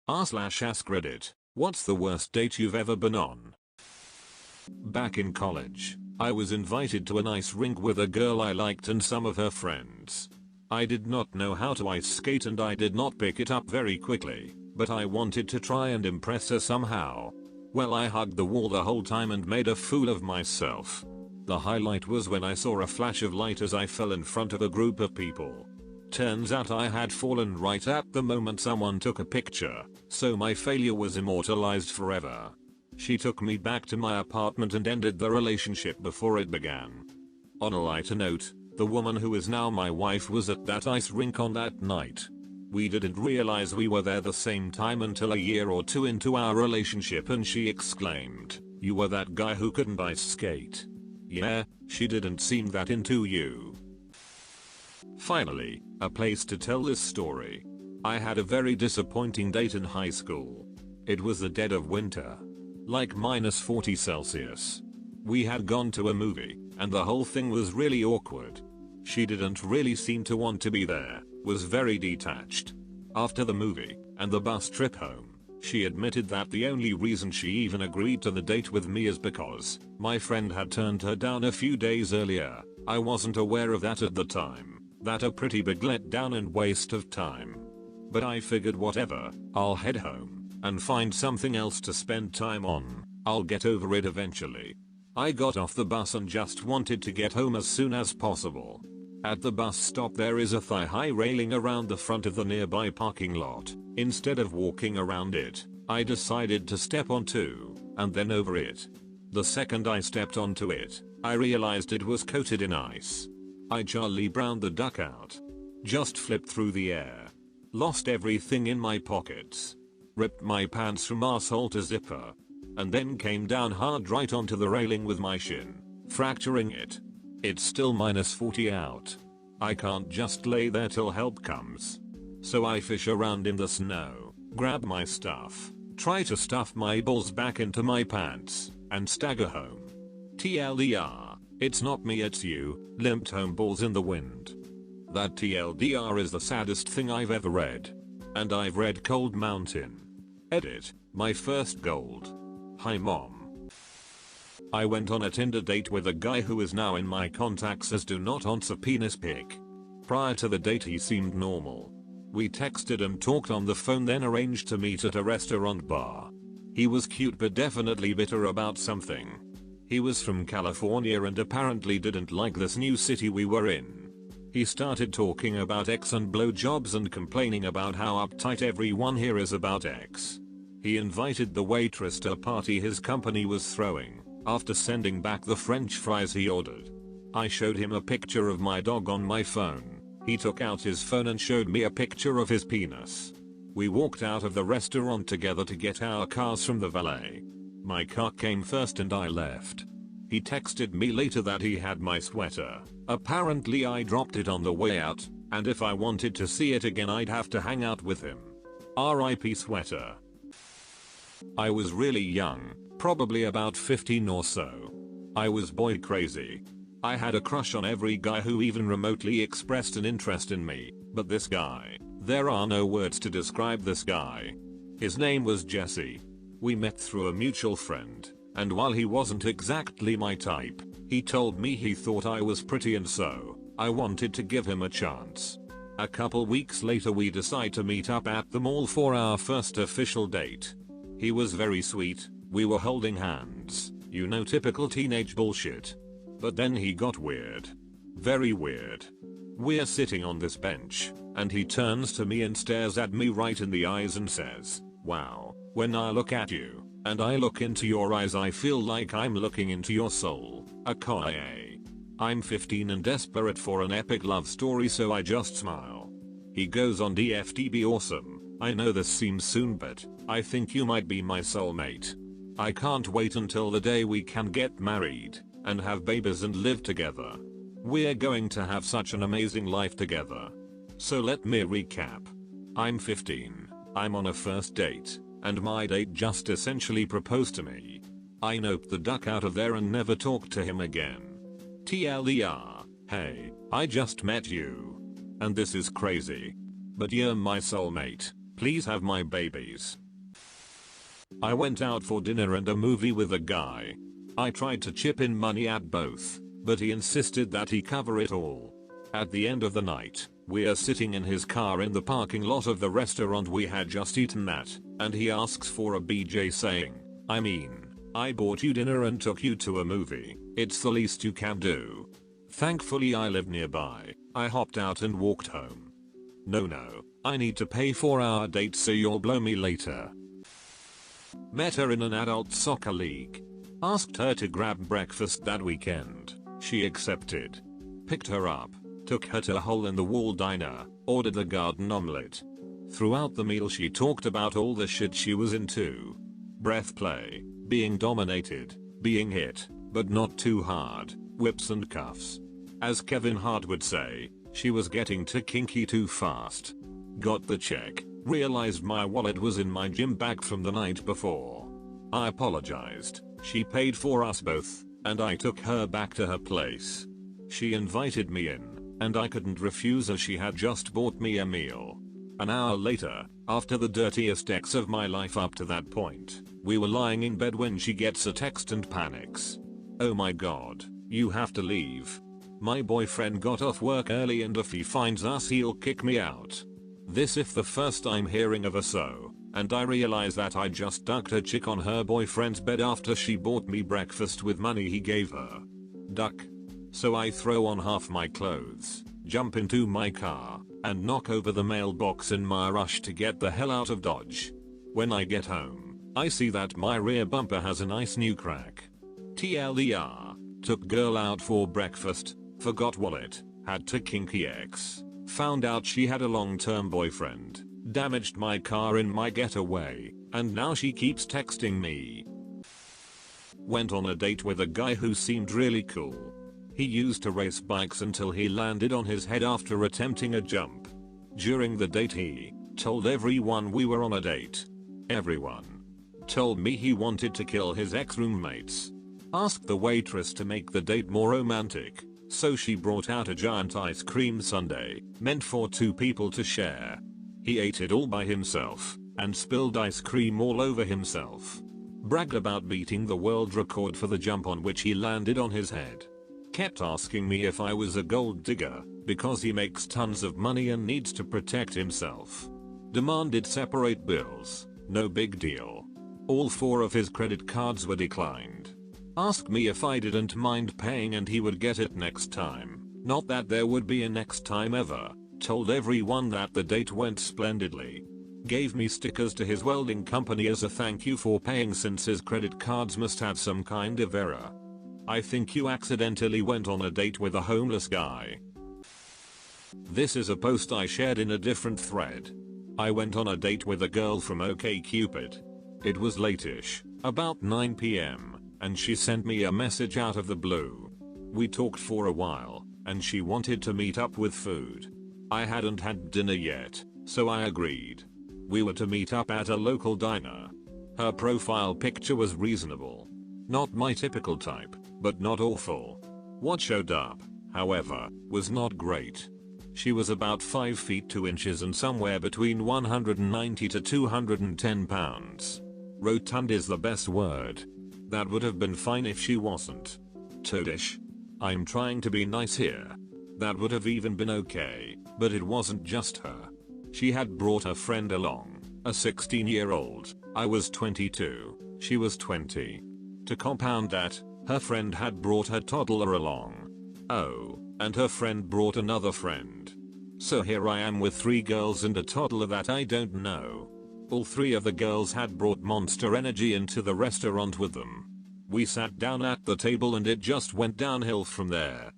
r/AskReddit. What's the worst date you've ever been on? Back in college, I was invited to an ice rink with a girl I liked and some of her friends. I did not know how to ice skate and I did not pick it up very quickly, but I wanted to try and impress her somehow. Well, I hugged the wall the whole time and made a fool of myself. The highlight was when I saw a flash of light as I fell in front of a group of people. Turns out I had fallen right at the moment someone took a picture, so my failure was immortalized forever. She took me back to my apartment and ended the relationship before it began. On a lighter note, the woman who is now my wife was at that ice rink on that night. We didn't realize we were there the same time until a year or two into our relationship and she exclaimed, "You were that guy who couldn't ice skate." Yeah, she didn't seem that into you. Finally, a place to tell this story. I had a very disappointing date in high school. It was the dead of winter. Like -40 Celsius. We had gone to a movie, and the whole thing was really awkward. She didn't really seem to want to be there, was very detached. After the movie, and the bus trip home, she admitted that the only reason she even agreed to the date with me is because my friend had turned her down a few days earlier. I wasn't aware of that at the time. That a pretty big letdown and waste of time. But I figured whatever, I'll head home and find something else to spend time on. I'll get over it eventually. I got off the bus and just wanted to get home as soon as possible. At the bus stop there is a thigh-high railing around the front of the nearby parking lot. Instead of walking around it, I decided to step onto, and then over it. The second I stepped onto it, I realized it was coated in ice. I Charlie Browned the duck out. Just flipped through the air. Lost everything in my pockets. Ripped my pants from asshole to zipper. And then came down hard right onto the railing with my shin, fracturing it. It's still -40 out. I can't just lay there till help comes. So I fish around in the snow, grab my stuff, try to stuff my balls back into my pants, and stagger home. TLDR. It's not me, it's you, limped home balls in the wind. That TLDR is the saddest thing I've ever read. And I've read Cold Mountain. Edit, my first gold. Hi mom. I went on a Tinder date with a guy who is now in my contacts as do not answer penis pic. Prior to the date he seemed normal. We texted and talked on the phone then arranged to meet at a restaurant bar. He was cute but definitely bitter about something. He was from California and apparently didn't like this new city we were in. He started talking about X and blowjobs and complaining about how uptight everyone here is about X. He invited the waitress to a party his company was throwing, after sending back the French fries he ordered. I showed him a picture of my dog on my phone. He took out his phone and showed me a picture of his penis. We walked out of the restaurant together to get our cars from the valet. My car came first and I left. He texted me later that he had my sweater. Apparently I dropped it on the way out, and if I wanted to see it again I'd have to hang out with him. RIP sweater. I was really young, probably about 15 or so. I was boy crazy. I had a crush on every guy who even remotely expressed an interest in me, but this guy, there are no words to describe this guy. His name was Jesse. We met through a mutual friend, and while he wasn't exactly my type, he told me he thought I was pretty and so, I wanted to give him a chance. A couple weeks later we decide to meet up at the mall for our first official date. He was very sweet, we were holding hands, you know, typical teenage bullshit. But then he got weird. Very weird. We're sitting on this bench, and he turns to me and stares at me right in the eyes and says, "Wow, when I look at you, and I look into your eyes I feel like I'm looking into your soul, Akoye." I'm 15 and desperate for an epic love story so I just smile. He goes on, "DFDB awesome, I know this seems soon but I think you might be my soulmate. I can't wait until the day we can get married and have babies and live together. We're going to have such an amazing life together." So let me recap. I'm 15, I'm on a first date, and my date just essentially proposed to me. I noped the duck out of there and never talked to him again. TLDR, hey, I just met you. And this is crazy. But you're my soulmate. Please have my babies. I went out for dinner and a movie with a guy. I tried to chip in money at both, but he insisted that he cover it all. At the end of the night, we are sitting in his car in the parking lot of the restaurant we had just eaten at, and he asks for a BJ saying, I bought you dinner and took you to a movie, it's the least you can do. Thankfully I live nearby, I hopped out and walked home. No, I need to pay for our date so you'll blow me later. Met her in an adult soccer league. Asked her to grab breakfast that weekend. She accepted. Picked her up. Took her to a hole-in-the-wall diner. Ordered a garden omelette. Throughout the meal she talked about all the shit she was into. Breath play. Being dominated. Being hit, but not too hard. Whips and cuffs. As Kevin Hart would say, she was getting too kinky too fast. Got the check. Realized my wallet was in my gym bag from the night before. I apologized. She paid for us both, and I took her back to her place. She invited me in, and I couldn't refuse as she had just bought me a meal. An hour later, after the dirtiest ex of my life up to that point, we were lying in bed when she gets a text and panics. Oh my god, you have to leave. My boyfriend got off work early and if he finds us he'll kick me out. This if the first I'm hearing of her so, and I realize that I just ducked a chick on her boyfriend's bed after she bought me breakfast with money he gave her. Duck. So I throw on half my clothes, jump into my car, and knock over the mailbox in my rush to get the hell out of Dodge. When I get home, I see that my rear bumper has a nice new crack. TLDR, took girl out for breakfast, forgot wallet, had to kinky ex. Found out she had a long-term boyfriend, damaged my car in my getaway, and now she keeps texting me. Went on a date with a guy who seemed really cool. He used to race bikes until he landed on his head after attempting a jump. During the date he told everyone we were on a date. Everyone. Told me he wanted to kill his ex-roommates. Asked the waitress to make the date more romantic. So she brought out a giant ice cream sundae, meant for 2 people to share. He ate it all by himself, and spilled ice cream all over himself. Bragged about beating the world record for the jump on which he landed on his head. Kept asking me if I was a gold digger, because he makes tons of money and needs to protect himself. Demanded separate bills, no big deal. All 4 of his credit cards were declined. Asked me if I didn't mind paying and he would get it next time. Not that there would be a next time ever. Told everyone that the date went splendidly. Gave me stickers to his welding company as a thank you for paying since his credit cards must have some kind of error. I think you accidentally went on a date with a homeless guy. This is a post I shared in a different thread. I went on a date with a girl from OkCupid. It was late-ish, about 9 PM. And she sent me a message out of the blue. We talked for a while, and she wanted to meet up with food. I hadn't had dinner yet, so I agreed. We were to meet up at a local diner. Her profile picture was reasonable. Not my typical type, but not awful. What showed up, however, was not great. She was about 5 feet 2 inches and somewhere between 190 to 210 pounds. Rotund is the best word. That would have been fine if she wasn't. Toadish. I'm trying to be nice here. That would have even been okay, but it wasn't just her. She had brought a friend along, a 16-year-old. I was 22, she was 20. To compound that, her friend had brought her toddler along. Oh, and her friend brought another friend. So here I am with 3 girls and a toddler that I don't know. All 3 of the girls had brought Monster Energy into the restaurant with them. We sat down at the table and it just went downhill from there.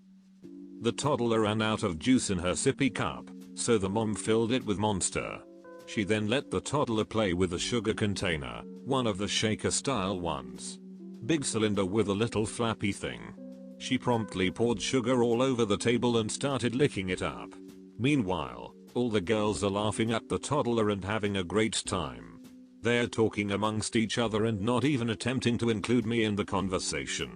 The toddler ran out of juice in her sippy cup, so the mom filled it with Monster. She then let the toddler play with a sugar container, one of the shaker style ones. Big cylinder with a little flappy thing. She promptly poured sugar all over the table and started licking it up. Meanwhile, all the girls are laughing at the toddler and having a great time. They're talking amongst each other and not even attempting to include me in the conversation.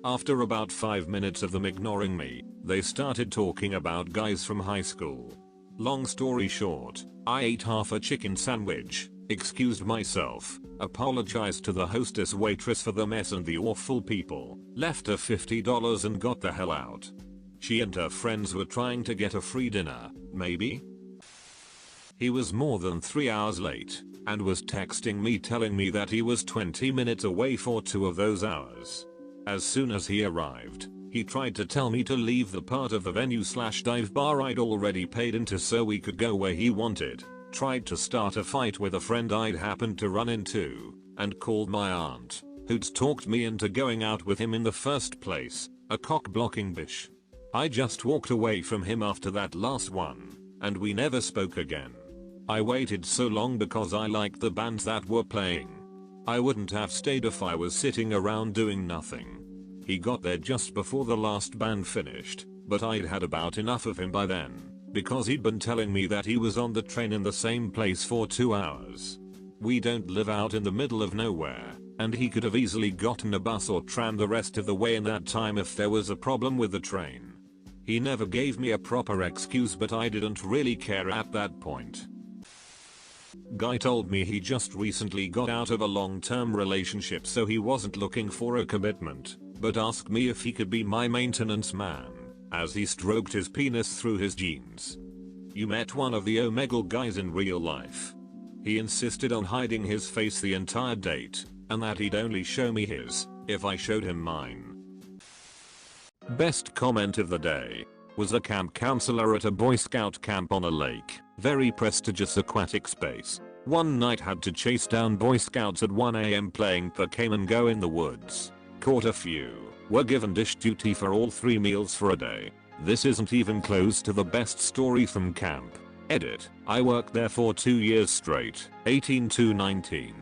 After about 5 minutes of them ignoring me, they started talking about guys from high school. Long story short, I ate half a chicken sandwich, excused myself, apologized to the hostess waitress for the mess and the awful people, left her $50 and got the hell out. She and her friends were trying to get a free dinner, maybe? He was more than 3 hours late, and was texting me telling me that he was 20 minutes away for 2 of those hours. As soon as he arrived, he tried to tell me to leave the part of the venue/dive bar I'd already paid into so we could go where he wanted, tried to start a fight with a friend I'd happened to run into, and called my aunt, who'd talked me into going out with him in the first place, a cock-blocking bitch. I just walked away from him after that last one, and we never spoke again. I waited so long because I liked the bands that were playing. I wouldn't have stayed if I was sitting around doing nothing. He got there just before the last band finished, but I'd had about enough of him by then, because he'd been telling me that he was on the train in the same place for 2 hours. We don't live out in the middle of nowhere, and he could have easily gotten a bus or tram the rest of the way in that time if there was a problem with the train. He never gave me a proper excuse, but I didn't really care at that point. Guy told me he just recently got out of a long-term relationship so he wasn't looking for a commitment, but asked me if he could be my maintenance man, as he stroked his penis through his jeans. You met one of the Omegle guys in real life. He insisted on hiding his face the entire date, and that he'd only show me his, if I showed him mine. Best comment of the day. Was a camp counselor at a Boy Scout camp on a lake, very prestigious aquatic space. One night had to chase down Boy Scouts at 1 AM playing Pokemon Go in the woods. Caught a few. Were given dish duty for all 3 meals for a day. This isn't even close to the best story from camp. Edit. I worked there for 2 years straight, 18 to 19.